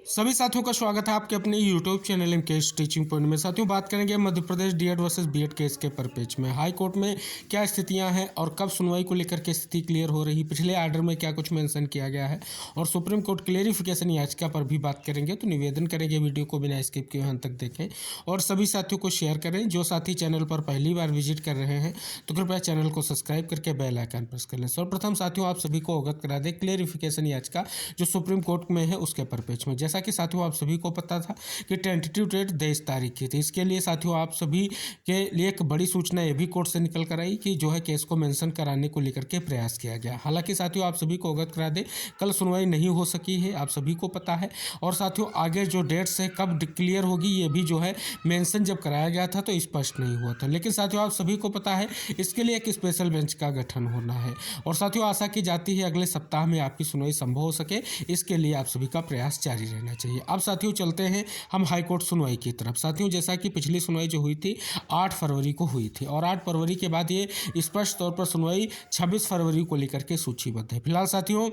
सभी साथियों का स्वागत है आपके अपने YouTube channel case teaching point में। साथियों बात करेंगे Madhya Pradesh DEd versus BEd case के परपेच में हाई कोर्ट में क्या स्थितियां हैं और कब सुनवाई को लेकर के स्थिति क्लियर हो रही, पिछले आर्डर में क्या कुछ मेंशन किया गया है और सुप्रीम कोर्ट क्लेरिफिकेशन याचिका पर भी बात करेंगे। तो निवेदन करेंगे वीडियो को बिना स्किप किए अंत तक देखें और सभी साथियों को शेयर करें। जो साथी चैनल पर पहली बार विजिट कर रहे हैं तो कृपया चैनल को सब्सक्राइब करके बेल आइकन प्रेस कर लें। सर्वप्रथम साथियों आप सभी को अवगत करा दें क्लेरिफिकेशन याचिका जो सुप्रीम कोर्ट में है उसके परपेच में। जैसा कि साथियों आप सभी को पता था कि टेंटेटिव डेट 23 तारीख की थी। इसके लिए साथियों आप सभी के लिए एक बड़ी सूचना ये भी कोर्ट से निकल कर आई कि जो है केस को मेंशन कराने को लेकर के प्रयास किया गया। हालांकि साथियों आप सभी को अवगत करा दे कल सुनवाई नहीं हो सकी है, आप सभी को पता है। और साथियों आगे जो डेट्स है कब क्लियर होगी ये भी जो है मेंशन जब कराया गया था तो स्पष्ट नहीं हुआ था। लेकिन साथियों आप सभी को पता है इसके लिए एक स्पेशल बेंच का गठन होना है और साथियों आशा की जाती है अगले सप्ताह में आपकी सुनवाई संभव हो सके, इसके लिए आप सभी का प्रयास जारी रहना चाहिए। अब साथियों चलते हैं हम हाई कोर्ट सुनवाई की तरफ। साथियों जैसा कि पिछली सुनवाई जो हुई थी 8 फरवरी को हुई थी और 8 फरवरी के बाद ये स्पष्ट तौर पर सुनवाई 26 फरवरी को लेकर के सूचीबद्ध है। फिलहाल साथियों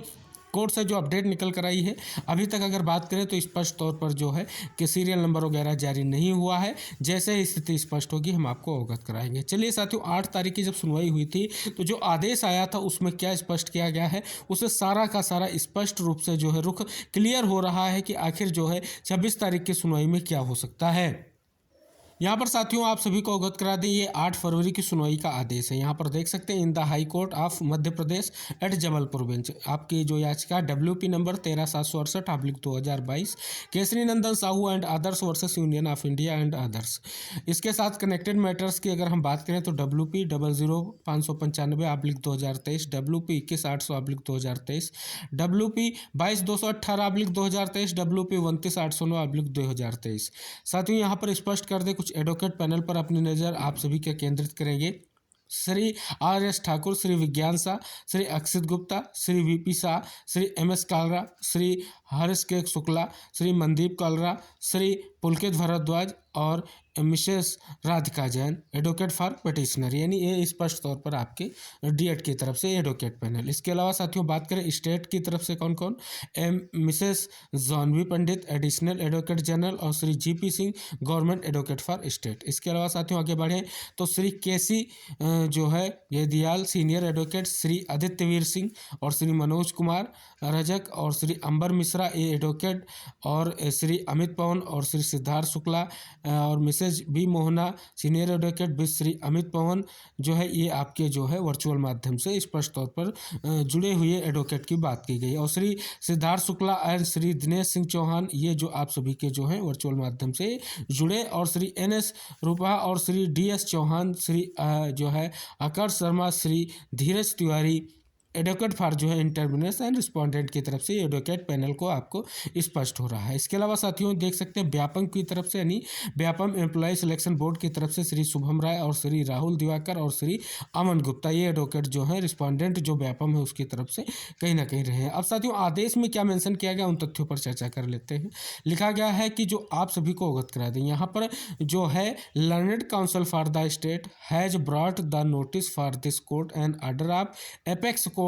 कोर्ट से जो अपडेट निकल कर आई है अभी तक अगर बात करें तो स्पष्ट तौर पर जो है कि सीरियल नंबर वगैरह जारी नहीं हुआ है। जैसे ही स्थिति स्पष्ट होगी हम आपको अवगत कराएंगे। चलिए साथियों 8 तारीख की जब सुनवाई हुई थी तो जो आदेश आया था उसमें क्या स्पष्ट किया गया है उसे सारा का सारा स्पष्ट रूप से जो है रुख क्लियर हो रहा है कि आखिर जो है 26 तारीख की सुनवाई में क्या हो सकता है। यहाँ पर साथियों आप सभी को अवगत करा दें ये 8 फरवरी की सुनवाई का आदेश है। यहाँ पर देख सकते हैं in the High Court of Madhya Pradesh at Jabalpur bench आपकी जो याचिका WP number 13768/2022 Kesari Nandan Sahu and others versus Union of India and others. इसके साथ कनेक्टेड मैटर्स की अगर हम बात करें तो WP 00595/2023 WP 21800/2023 WP 22218/2023 WP 29809/2023। साथियों यहाँ पर स्पष्ट कर दे कुछ एडवोकेट पैनल पर अपनी नज़र आप सभी के केंद्रित करेंगे। श्री RS ठाकुर, श्री विज्ञान शाह, श्री अक्षित गुप्ता, श्री VP शाह, श्री MS कालरा, श्री हर्ष के शुक्ला, श्री मनदीप कालरा, श्री पुलकित भारद्वाज और Mrs Radhika Jain advocate for petitioner, यानी ये स्पष्ट तौर पर आपके डीएड की तरफ से एडवोकेट पैनल। इसके अलावा साथियों बात करें स्टेट की तरफ से कौन कौन, मिसेस जानवी पंडित एडिशनल एडवोकेट जनरल और Shri GP Singh government advocate for state. इसके अलावा साथियों आगे बढ़ें तो श्री KC जो है ये दयाल सीनियर एडवोकेट, श्री आदित्य वीर सिंह और श्री मनोज कुमार रजक और श्री अंबर मिश्रा ए एडवोकेट और श्री अमित पवन और श्री सिद्धार्थ शुक्ला और Mrs B Mohana senior advocate with Shri Amit Pawan जो है ये आपके जो है वर्चुअल माध्यम से स्पष्ट तौर पर जुड़े हुए एडवोकेट की बात की गई और श्री सिद्धार्थ शुक्ला एंड श्री दिनेश सिंह चौहान ये जो आप सभी के जो है वर्चुअल माध्यम से जुड़े और श्री NS रूपा और श्री DS चौहान, श्री जो है आकर्ष शर्मा, श्री धीरज तिवारी एडवोकेट फॉर जो है इंटरव्यूनर्स एंड रिस्पोंडेंट की तरफ से एडवोकेट पैनल को आपको स्पष्ट हो रहा है। इसके अलावा साथियों देख सकते हैं व्यापम की तरफ से यानी व्यापम एम्प्लॉय सिलेक्शन बोर्ड की तरफ से श्री शुभम राय और श्री राहुल दिवाकर और श्री अमन गुप्ता ये एडवोकेट जो है रिस्पोंडेंट जो व्यापम है उसकी तरफ से कहीं ना कहीं रहे हैं। अब साथियों आदेश में क्या मेंशन किया गया उन तथ्यों पर चर्चा कर लेते हैं। लिखा गया है कि जो आप सभी को अवगत करा दें यहाँ पर जो है learned council for the state has brought the notice for this court and order of apex court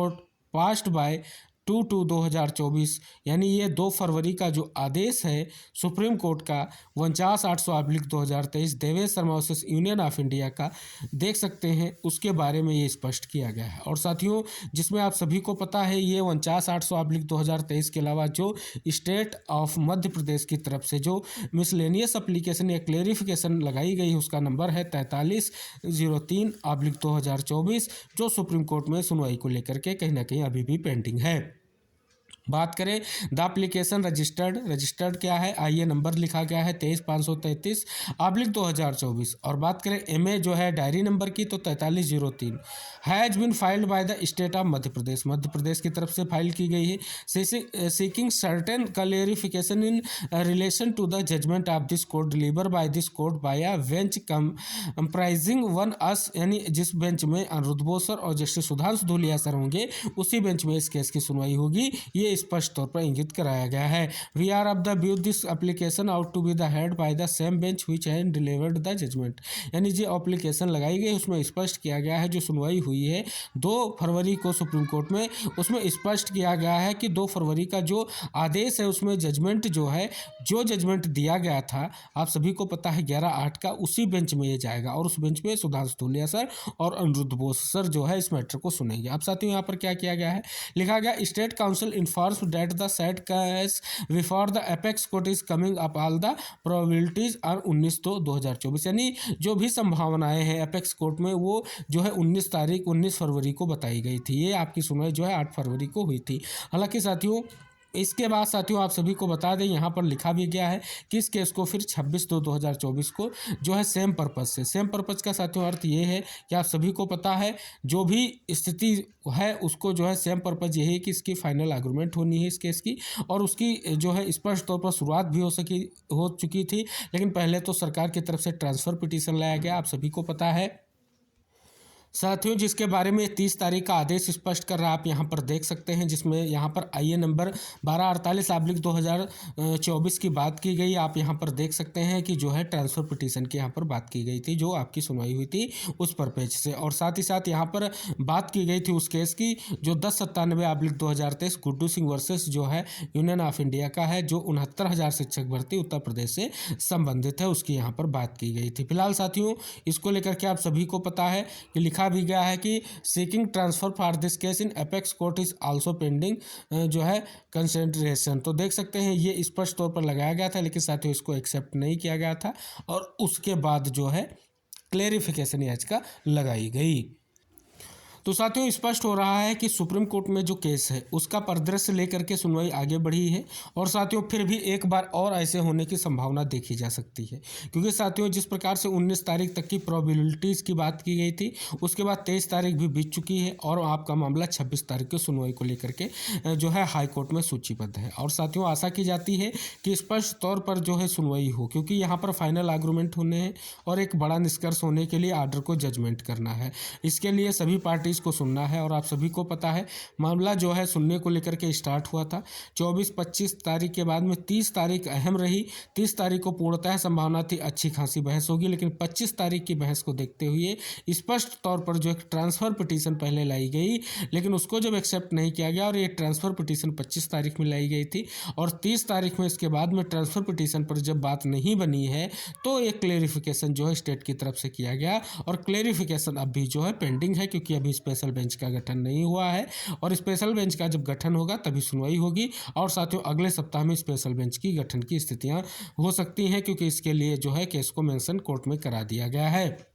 passed by 2/2/2024 यानी ये 2 फरवरी का जो आदेश है सुप्रीम कोर्ट का 49/800/2023 Devesh Sharma versus Union of India का देख सकते हैं उसके बारे में ये स्पष्ट किया गया है। और साथियों जिसमें आप सभी को पता है ये 49/800/2023 के अलावा जो स्टेट ऑफ मध्य प्रदेश की तरफ से जो मिसलेनियस एप्लीकेशन या क्लेरिफिकेशन लगाई गई उसका नंबर है 4303/2024 जो सुप्रीम कोर्ट में सुनवाई को लेकर के कहीं ना कहीं अभी भी पेंडिंग है। बात करें द एप्लीकेशन रजिस्टर्ड क्या है, आइए नंबर लिखा गया है 23/533/2024 और बात करें MA जो है डायरी नंबर की तो 4303 has been filed by the state of Madhya Pradesh की तरफ से फाइल की गई है seeking certain clarification in relation to the judgment of this court deliver by this court by a bench comprising one us, यानी जिस बेंच में अनिरुद्ध बोस सर और जस्टिस सुधांशु धूलिया सर होंगे उसी बेंच में इस केस की सुनवाई होगी। ये ये स्पष्ट तौर पर इंगित कराया गया है। We are of the view this application out to be the head by the same bench which has delivered the judgement. यानी जो एप्लीकेशन लगाई गई उसमें स्पष्ट किया गया है, जो सुनवाई हुई है 2 फरवरी को सुप्रीम कोर्ट में, उसमें स्पष्ट किया गया है कि 2 फरवरी का जो आदेश है उसमें जजमेंट जो है, जो जजमेंट दिया गया था आप सभी को पता है 11/8 का, उसी बेंच में ये जाएगा और उस बेंच में सुधांशु धूलिया सर और अनिरुद्ध बोस सर जो है इस मैटर को सुनेंगे। अब साथियों यहाँ पर क्या किया गया है, लिखा गया state council informs that the said case before the apex court is coming up all the probabilities on 19/2/2024। यानी जो भी संभावनाएं हैं एपेक्स कोर्ट में वो जो है 19 फरवरी को बताई गई थी। ये आपकी सुनवाई जो है 8 फरवरी को हुई थी। हालांकि साथियों इसके बाद साथियों आप सभी को बता दें, यहाँ पर लिखा भी गया है कि इस केस को फिर 26/2/2024 को जो है सेम पर्पस का साथियों अर्थ ये है कि आप सभी को पता है जो भी स्थिति है उसको जो है सेम पर्पस ये है कि इसकी फाइनल आर्गूमेंट होनी है इस केस की, और उसकी जो है स्पष्ट तौर पर शुरुआत भी हो चुकी थी। लेकिन पहले तो सरकार की तरफ से ट्रांसफ़र पिटीशन लाया गया, आप सभी को पता है साथियों, जिसके बारे में 30 तारीख का आदेश स्पष्ट कर रहा है, आप यहाँ पर देख सकते हैं, जिसमें यहाँ पर आईए नंबर 1248/2024 की बात की गई। आप यहाँ पर देख सकते हैं कि जो है ट्रांसफ़र पिटीशन की यहाँ पर बात की गई थी, जो आपकी सुनवाई हुई थी उस पर पेज से, और साथ ही साथ यहाँ पर बात की गई थी उस केस की जो 1097/2023 गुड्डू सिंह वर्सेस जो है यूनियन ऑफ इंडिया का है, जो 69,000 शिक्षक भर्ती उत्तर प्रदेश से संबंधित है, उसकी यहाँ पर बात की गई थी। फिलहाल साथियों इसको लेकर के आप सभी को पता है कि लिखा भी गया है कि seeking transfer for this case in apex court is also pending जो है कंसिडरेशन। तो देख सकते हैं ये स्पष्ट तौर पर लगाया गया था, लेकिन साथियों इसको एक्सेप्ट नहीं किया गया था और उसके बाद जो है क्लेरिफिकेशन याचिका लगाई गई। तो साथियों स्पष्ट हो रहा है कि सुप्रीम कोर्ट में जो केस है उसका परिदृश्य लेकर के सुनवाई आगे बढ़ी है, और साथियों फिर भी एक बार और ऐसे होने की संभावना देखी जा सकती है, क्योंकि साथियों जिस प्रकार से 19 तारीख तक की प्रोबेबिलिटीज़ की बात की गई थी उसके बाद 23 तारीख भी बीत चुकी है और आपका मामला 26 तारीख की सुनवाई को लेकर के जो है हाई कोर्ट में सूचीबद्ध है। और साथियों आशा की जाती है कि स्पष्ट तौर पर जो है सुनवाई हो, क्योंकि यहाँ पर फाइनल आर्गूमेंट होने हैं और एक बड़ा निष्कर्ष होने के लिए आर्डर को जजमेंट करना है। इसके लिए सभी पार्टी को सुनना है, और आप सभी को पता है मामला जो है सुनने को लेकर के स्टार्ट हुआ था 24-25 तारीख के बाद में 30 तारीख अहम रही। 30 तारीख को पूर्णतः संभावना थी अच्छी खासी बहस होगी, लेकिन 25 तारीख की बहस को देखते हुए स्पष्ट तौर पर जो एक ट्रांसफ़र पिटीशन पहले लाई गई, लेकिन उसको जब एक्सेप्ट नहीं किया गया और ये ट्रांसफ़र पिटीशन 25 तारीख में लाई गई थी और 30 तारीख में इसके बाद में ट्रांसफ़र पिटीशन पर जब बात नहीं बनी है तो एक क्लेरिफिकेशन जो है स्टेट की तरफ से किया गया, और क्लेरिफिकेशन अभी जो है पेंडिंग है, क्योंकि अभी स्पेशल बेंच का गठन नहीं हुआ है, और स्पेशल बेंच का जब गठन होगा तभी सुनवाई होगी। और साथियों अगले सप्ताह में स्पेशल बेंच की गठन की स्थितियां हो सकती हैं, क्योंकि इसके लिए जो है केस को मेंशन कोर्ट में करा दिया गया है।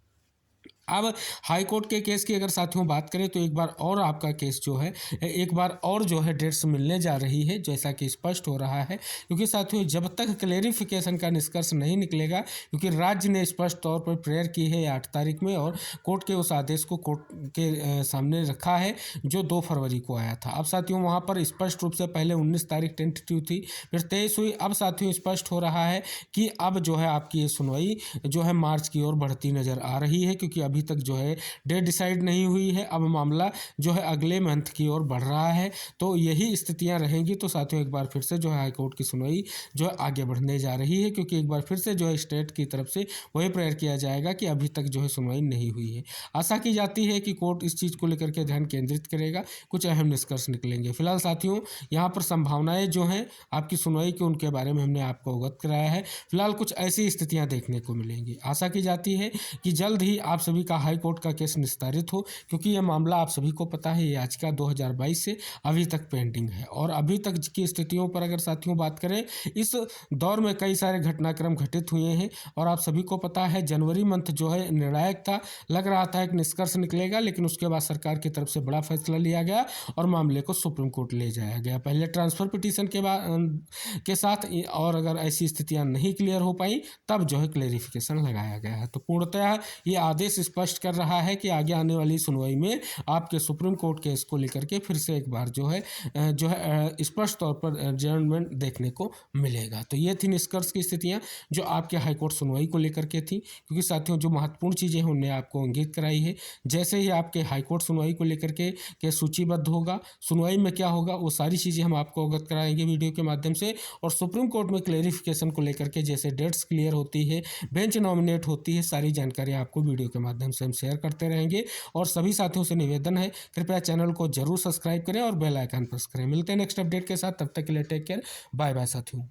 अब हाई कोर्ट के केस की अगर साथियों बात करें तो एक बार और आपका केस जो है एक बार और जो है डेट्स मिलने जा रही है, जैसा कि स्पष्ट हो रहा है, क्योंकि साथियों जब तक क्लेरिफिकेशन का निष्कर्ष नहीं निकलेगा, क्योंकि राज्य ने स्पष्ट तौर पर प्रेयर की है 8 तारीख में और कोर्ट के उस आदेश को कोर्ट के सामने रखा है जो 2 फरवरी को आया था। अब साथियों वहाँ पर स्पष्ट रूप से पहले 19 तारीख टेंटेटिव थी, फिर 23 हुई। अब साथियों स्पष्ट हो रहा है कि अब जो है आपकी ये सुनवाई जो है मार्च की ओर बढ़ती नज़र आ रही है, क्योंकि अभी तक जो है डेट डिसाइड नहीं हुई है। अब मामला जो है अगले मंथ की ओर बढ़ रहा है, तो यही स्थितियां रहेंगी। तो साथियों एक बार फिर से जो है हाई कोर्ट की सुनवाई जो है आगे बढ़ने जा रही है, क्योंकि एक बार फिर से जो है स्टेट की तरफ से वही प्रेयर किया जाएगा कि अभी तक जो है सुनवाई नहीं हुई है। आशा की जाती है कि कोर्ट इस चीज़ को लेकर के ध्यान केंद्रित करेगा, कुछ अहम निष्कर्ष निकलेंगे। फिलहाल साथियों यहाँ पर संभावनाएं जो हैं आपकी सुनवाई की उनके बारे में हमने आपको अवगत कराया है। फिलहाल कुछ ऐसी स्थितियाँ देखने को मिलेंगी। आशा की जाती है कि जल्द ही आप सभी का हाई कोर्ट का केस निस्तारित हो, क्योंकि यह मामला आप सभी को पता है याचिका 2022 से अभी तक पेंडिंग है। और अभी तक की स्थितियों पर अगर साथियों बात करें, इस दौर में कई सारे घटनाक्रम घटित हुए हैं और आप सभी को पता है जनवरी मंथ जो है निर्णायक था, लग रहा था एक निष्कर्ष निकलेगा, लेकिन उसके बाद सरकार की तरफ से बड़ा फैसला लिया गया और मामले को सुप्रीम कोर्ट ले जाया गया, पहले ट्रांसफर पिटीशन के साथ। और अगर ऐसी स्थितियां नहीं क्लियर हो पाई तब जो है क्लेरिफिकेशन लगाया गया है। तो पूर्णतः ये आदेश स्पष्ट कर रहा है कि आगे आने वाली सुनवाई में आपके सुप्रीम कोर्ट केस को लेकर के फिर से एक बार जो है स्पष्ट तौर पर एडजर्नमेंट देखने को मिलेगा। तो ये थी निष्कर्ष की स्थितियां जो आपके हाईकोर्ट सुनवाई को लेकर के थी, क्योंकि साथियों जो महत्वपूर्ण चीज़ें हैं उन्हें आपको इंगित कराई है। जैसे ही आपके हाईकोर्ट सुनवाई को लेकर के सूचीबद्ध होगा, सुनवाई में क्या होगा, वो सारी चीज़ें हम आपको अवगत कराएंगे वीडियो के माध्यम से। और सुप्रीम कोर्ट में क्लेरिफिकेशन को लेकर के जैसे डेट्स क्लियर होती है, बेंच नॉमिनेट होती है, सारी जानकारी आपको वीडियो के माध्यम से हम शेयर करते रहेंगे। और सभी साथियों से निवेदन है, कृपया चैनल को जरूर सब्सक्राइब करें और बेल आइकन प्रेस करें। मिलते हैं नेक्स्ट अपडेट के साथ, तब तक के लिए टेक केयर, बाय बाय साथियों।